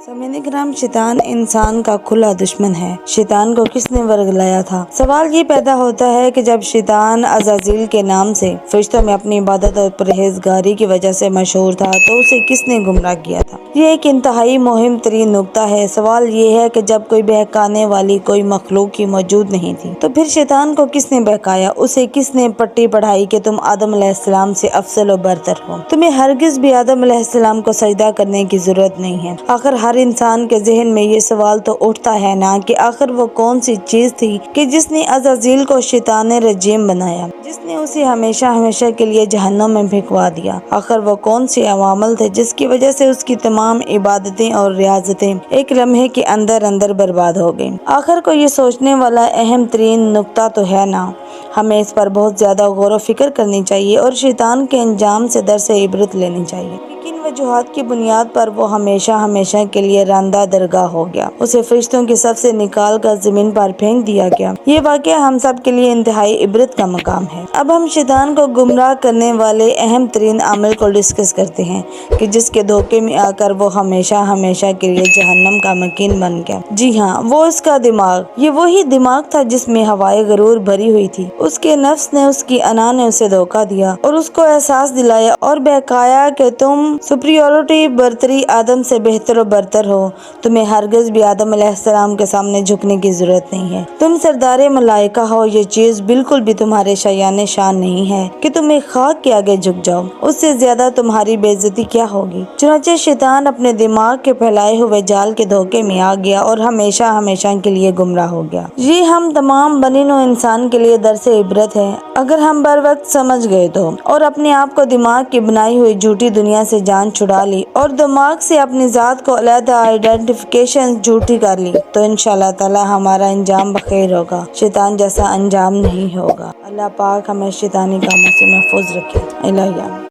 سامعین کرام، شیطان انسان کا کھلا دشمن ہے۔ شیطان کو کس نے ورگلایا تھا؟ سوال یہ پیدا ہوتا ہے کہ جب شیطان عزازیل کے نام سے فرشتوں میں اپنی عبادت اور پرہیزگاری کی وجہ سے مشہور تھا تو اسے کس نے گمراہ کیا تھا؟ یہ ایک انتہائی مہم ترین نکتہ ہے۔ سوال یہ ہے کہ جب کوئی بہکانے والی کوئی مخلوق ہی موجود نہیں تھی تو پھر شیطان کو کس نے بہکایا؟ اسے کس نے پٹی پڑھائی کہ تم آدم علیہ السلام سے افضل و برتر ہو؟ تمہیں ہرگز بھی آدم علیہ السلام کو سجدہ کرنے کی ضرورت نہیں ہے۔ آخر ہر انسان کے ذہن میں یہ سوال تو اٹھتا ہے نا کہ آخر وہ کون سی چیز تھی کہ جس نے عزازیل کو شیطان رجیم بنایا، جس نے اسے ہمیشہ ہمیشہ کے لیے جہنم میں پھینکوا دیا؟ آخر وہ کون سے عوامل تھے جس کی وجہ سے اس کی تمام عبادتیں اور ریاضتیں ایک لمحے کے اندر اندر برباد ہو گئیں؟ آخر کو یہ سوچنے والا اہم ترین نکتہ تو ہے نا۔ ہمیں اس پر بہت زیادہ غور و فکر کرنی چاہیے اور شیطان کے انجام سے درس عبرت لینی چاہیے کہ کن وجوہات کی بنیاد پر وہ ہمیشہ ہمیشہ کے لیے راندہ درگاہ ہو گیا، اسے فرشتوں کی صف سے نکال کر زمین پر پھینک دیا گیا۔ یہ واقعہ ہم سب کے لیے انتہائی عبرت کا مقام ہے۔ اب ہم شیطان کو گمراہ کرنے والے اہم ترین عامل کو ڈسکس کرتے ہیں کہ جس کے دھوکے میں آ کر وہ ہمیشہ ہمیشہ کے لیے جہنم کا مکین بن گیا۔ جی ہاں، وہ اس کا دماغ۔ یہ وہی دماغ تھا جس میں ہوائے غرور بھری ہوئی تھی۔ اس کے نفس نے، اس کی انا نے اسے دھوکہ دیا اور اس کو احساس دلایا اور بہکایا کہ تم سپریورٹی، برتری، آدم سے بہتر و برتر ہو۔ تمہیں ہرگز بھی آدم علیہ السلام کے سامنے جھکنے کی ضرورت نہیں ہے۔ تم سردار ملائکہ ہو، یہ چیز بالکل بھی تمہارے شایان شان نہیں ہے کہ تم ایک خاک کے آگے جھک جاؤ۔ اس سے زیادہ تمہاری بے عزتی کیا ہوگی؟ چنانچہ شیطان اپنے دماغ کے پھیلائے ہوئے جال کے دھوکے میں آ گیا اور ہمیشہ ہمیشہ کے لیے گمراہ ہو گیا۔ یہ ہم تمام بنی نوع انسان کے لیے درس عبرت ہے اگر ہم بر وقت سمجھ گئے تو، اور اپنے آپ کو دماغ کی بنائی ہوئی جھوٹی دنیا سے جان چھڑا لی اور دماغ سے اپنی ذات کو علیحدہ آئیڈینٹیفیکیشن جھوٹی کر لی تو انشاءاللہ تعالی ہمارا انجام بخیر ہوگا، شیطان جیسا انجام نہیں ہوگا۔ اللہ پاک ہمیں شیطانی کاموں سے محفوظ رکھے۔ الہیہ۔